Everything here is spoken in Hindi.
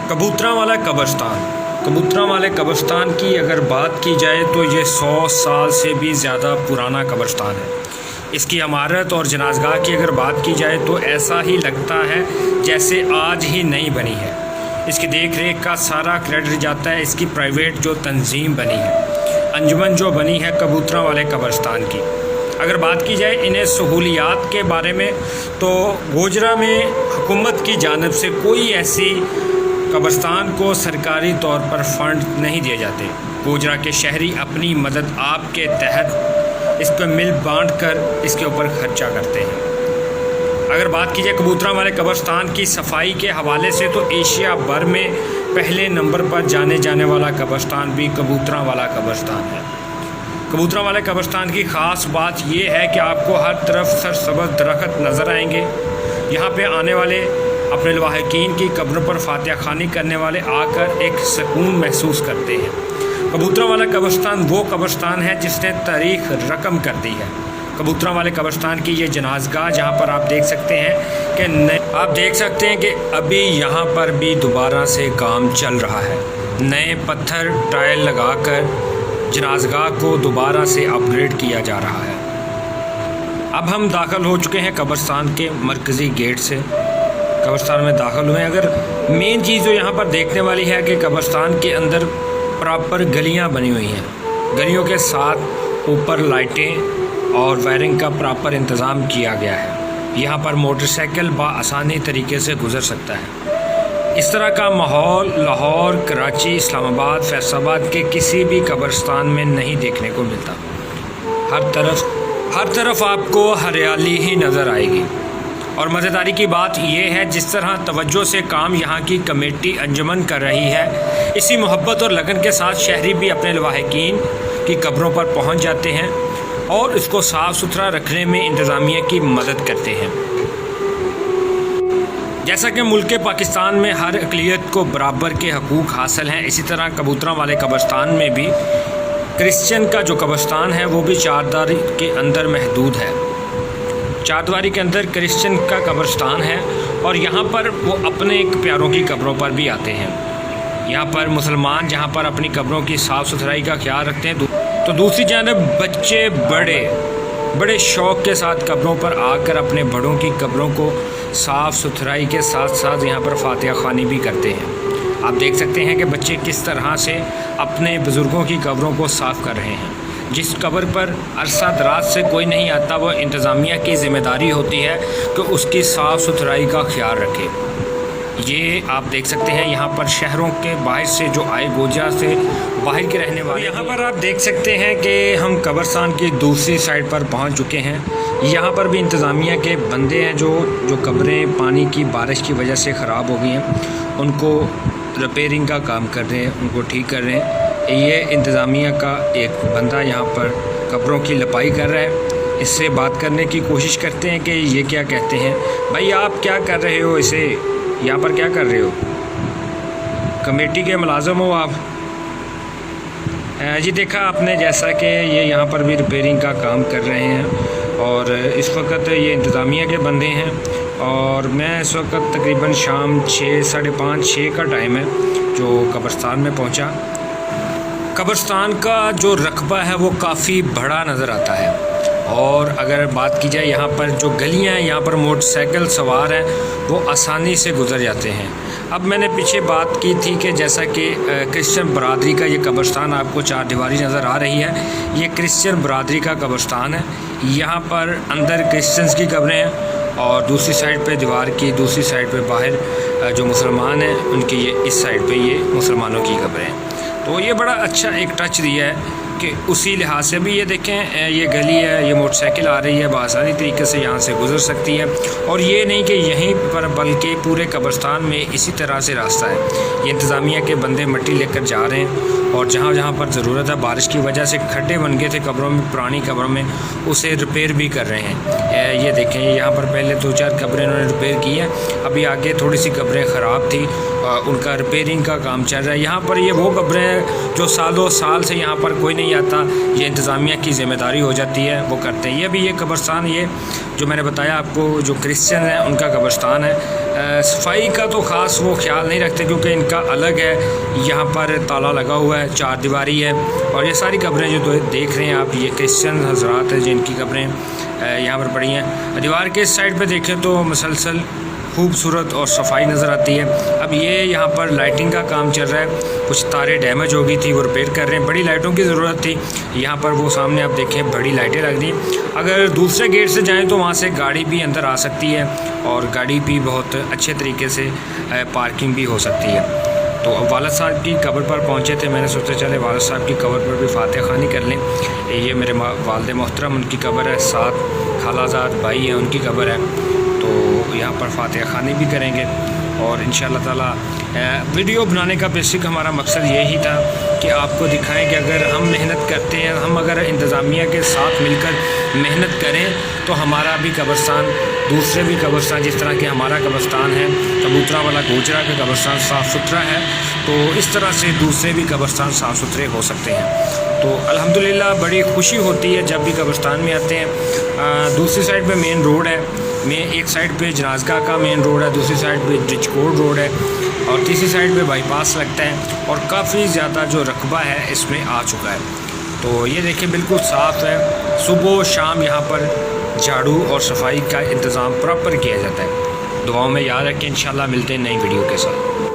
कबूतरा वाला कब्रिस्तान। कबूतरा वाले कब्रिस्तान की अगर बात की जाए तो ये 100 साल से भी ज़्यादा पुराना कब्रिस्तान है। इसकी इमारत और जनाज़गाह की अगर बात की जाए तो ऐसा ही लगता है जैसे आज ही नई बनी है। इसकी देख रेख का सारा क्रेडिट जाता है इसकी प्राइवेट जो तंजीम बनी है, अंजुमन जो बनी है कबूतरा वाले कब्रिस्तान की। अगर बात की जाए इन्हें सहूलियात के बारे में तो गोजरा में हुकूमत की जानिब से कोई ऐसी कब्रिस्तान को सरकारी तौर पर फ़ंड नहीं दिए जाते। गोजरा के शहरी अपनी मदद आपके तहत इस पर मिल बांट कर इसके ऊपर खर्चा करते हैं। अगर बात की जाए कबूतरा वाले कब्रिस्तान की सफाई के हवाले से तो एशिया भर में पहले नंबर पर जाने जाने वाला कब्रिस्तान भी कबूतरा वाला कब्रिस्तान है। कबूतरा वाले कब्रिस्तान की ख़ास बात यह है कि आपको हर तरफ सरसब्ज़ दरख्त नज़र आएंगे। यहाँ पे आने वाले अपने लवाहिकीन की कब्रों पर फातिहा खानी करने वाले आकर एक सुकून महसूस करते हैं। कबूतरा वाला कब्रिस्तान वो कब्रिस्तान है जिसने तारीख़ रकम कर दी है। कबूतरा वाले कब्रिस्तान की ये जनाज़गाह जहाँ पर आप देख सकते हैं कि अभी यहाँ पर भी दोबारा से काम चल रहा है। नए पत्थर टाइल लगाकर जनाज़गाह को दोबारा से अपग्रेड किया जा रहा है। अब हम दाखिल हो चुके हैं कब्रिस्तान के मरकज़ी गेट से। कब्रिस्तान में दाखिल हुए। अगर मेन चीज़ जो यहाँ पर देखने वाली है कि कब्रिस्तान के अंदर प्रॉपर गलियाँ बनी हुई हैं। गलियों के साथ ऊपर लाइटें और वायरिंग का प्रॉपर इंतज़ाम किया गया है। यहाँ पर मोटरसाइकिल आसानी तरीके से गुज़र सकता है। इस तरह का माहौल लाहौर, कराची, इस्लामाबाद, फैसलाबाद के किसी भी कब्रिस्तान में नहीं देखने को मिलता। हर तरफ आपको हरियाली ही नज़र आएगी। और मज़ेदारी की बात यह है जिस तरह तवज्जो से काम यहाँ की कमेटी अंजुमन कर रही है, इसी मोहब्बत और लगन के साथ शहरी भी अपने लवाहिकीन की कब्रों पर पहुँच जाते हैं और इसको साफ़ सुथरा रखने में इंतज़ामिया की मदद करते हैं। जैसा कि मुल्क पाकिस्तान में हर अक़लियत को बराबर के हकूक़ हासिल हैं, इसी तरह कबूतरा वाले कब्रिस्तान में भी क्रिश्चियन का जो कब्रिस्तान है वो भी चारदीवारी के अंदर महदूद है। चारदीवारी के अंदर क्रिश्चियन का कब्रिस्तान है और यहाँ पर वो अपने प्यारों की कब्रों पर भी आते हैं। यहाँ पर मुसलमान जहाँ पर अपनी कब्रों की साफ़ सुथराई का ख्याल रखते हैं तो दूसरी जानब बच्चे बड़े शौक़ के साथ कब्रों पर आकर अपने बड़ों की कब्रों को साफ़ सुथराई के साथ साथ यहाँ पर फातिहा खानी भी करते हैं। आप देख सकते हैं कि बच्चे किस तरह से अपने बुज़ुर्गों की कब्रों को साफ़ कर रहे हैं। जिस कब्र पर अरसा दराज से कोई नहीं आता वो इंतज़ामिया की ज़िम्मेदारी होती है कि उसकी साफ़ सुथराई का ख्याल रखे। ये आप देख सकते हैं यहाँ पर शहरों के बाहर से जो आए, गोजरा से बाहर के रहने वाले। यहाँ पर आप देख सकते हैं कि हम कब्रिस्तान की दूसरी साइड पर पहुँच चुके हैं। यहाँ पर भी इंतज़ामिया के बंदे हैं जो कब्रें पानी की बारिश की वजह से ख़राब हो गई हैं, उनको रिपेयरिंग का काम कर रहे हैं, उनको ठीक कर रहे हैं। ये इंतज़ामिया का एक बंदा यहाँ पर कब्रों की लपाई कर रहा है। इससे बात करने की कोशिश करते हैं कि ये क्या कहते हैं। भाई आप क्या कर रहे हो, इसे यहाँ पर क्या कर रहे हो? कमेटी के मुलाज़म हो आप? जी देखा आपने जैसा कि ये यहाँ पर भी रिपेयरिंग का काम कर रहे हैं और इस वक्त ये इंतज़ामिया के बंदे हैं और मैं इस वक्त तकरीबन शाम 6, साढ़े 5, 6 का टाइम है जो कब्रिस्तान में पहुँचा। कब्रिस्तान का जो रकबा है वो काफ़ी बड़ा नज़र आता है और अगर बात की जाए यहाँ पर जो गलियाँ हैं, यहाँ पर मोटरसाइकिल सवार हैं वो आसानी से गुज़र जाते हैं। अब मैंने पीछे बात की थी कि जैसा कि क्रिश्चियन बरादरी का ये कब्रिस्तान आपको चारदीवारी नज़र आ रही है, ये क्रिश्चियन बरादरी का कब्रिस्तान है। यहाँ पर अंदर क्रिश्चियंस की कब्रें हैं और दूसरी साइड पे दीवार की दूसरी साइड पे बाहर जो मुसलमान हैं उनकी ये इस साइड पे ये मुसलमानों की कब्रें हैं। तो ये बड़ा अच्छा एक टच दिया है कि उसी लिहाज से भी ये देखें, ये गली है, ये मोटरसाइकिल आ रही है, बआसानी तरीके से यहाँ से गुज़र सकती है। और ये नहीं कि यहीं पर बल्कि पूरे कब्रिस्तान में इसी तरह से रास्ता है। ये इंतज़ामिया के बंदे मिट्टी लेकर जा रहे हैं और जहाँ जहाँ पर ज़रूरत है, बारिश की वजह से खड्डे बन गए थे कब्रों में, पुरानी कब्रों में, उसे रिपेयर भी कर रहे हैं। ये देखें यहाँ पर पहले 2-4 कब्रें इन्होंने रिपेयर की हैं, अभी आगे थोड़ी सी कब्रें ख़राब थी उनका रिपेयरिंग का काम चल रहा है। यहाँ पर ये वो कब्रें हैं जो सालों साल से यहाँ पर कोई नहीं आता, ये इंतज़ामिया की ज़िम्मेदारी हो जाती है, वो करते हैं। ये भी ये कब्रस्तान, ये जो मैंने बताया आपको, जो क्रिश्चियन है उनका कब्रस्तान है। सफाई का तो ख़ास वो ख्याल नहीं रखते क्योंकि इनका अलग है, यहाँ पर ताला लगा हुआ है, चार दीवारी है। और ये सारी कब्रें जो देख रहे हैं आप, ये क्रिश्चियन हजरात हैं जिनकी कब्रें यहाँ पर पड़ी हैं। दीवार के इस साइड पे देखें तो मुसलसल खूबसूरत और सफाई नज़र आती है। अब ये यहाँ पर लाइटिंग का काम चल रहा है, कुछ तारें डैमेज हो गई थी, वो रिपेयर कर रहे हैं। बड़ी लाइटों की ज़रूरत थी, यहाँ पर वो सामने आप देखें बड़ी लाइटें लग रही। अगर दूसरे गेट से जाएं तो वहाँ से गाड़ी भी अंदर आ सकती है और गाड़ी भी बहुत अच्छे तरीके से पार्किंग भी हो सकती है। तो अब वालिद साहब की कब्र पर पहुँचे थे, मैंने सोचा चले वालिद साहब की कब्र पर भी फातिहा ख़ानी कर लें। ये मेरे वालिद मोहतरम, उनकी कब्र है, 7 खालाजाद भाई हैं, उनकी कब्र है। तो यहाँ पर फातिहा ख़ानी भी करेंगे और इंशाअल्लाह ताला वीडियो बनाने का बेसिक हमारा मकसद यही था कि आपको दिखाएं कि अगर हम मेहनत करते हैं, हम अगर इंतज़ामिया के साथ मिलकर मेहनत करें तो हमारा भी कब्रस्तान, दूसरे भी कब्रस्तान, जिस तरह के हमारा कब्रस्तान है कबूतरा वाला गोजरा का कब्रस्तान साफ़ सुथरा है, तो इस तरह से दूसरे भी कब्रस्तान साफ़ सुथरे हो सकते हैं। तो अल्हम्दुलिल्लाह बड़ी खुशी होती है जब भी कब्रस्तान में आते हैं। दूसरी साइड पे मेन रोड है, एक साइड पे जनाज़गाह का मेन रोड है, दूसरी साइड पे डिचकोड रोड है और तीसरी साइड पे बाईपास लगता है और काफ़ी ज़्यादा जो रकबा है इसमें आ चुका है। तो ये देखिए बिल्कुल साफ़ है, सुबह शाम यहाँ पर झाड़ू और सफाई का इंतज़ाम प्रॉपर किया जाता है। दुआओं में याद रखें, इंशाल्लाह मिलते हैं नई वीडियो के साथ।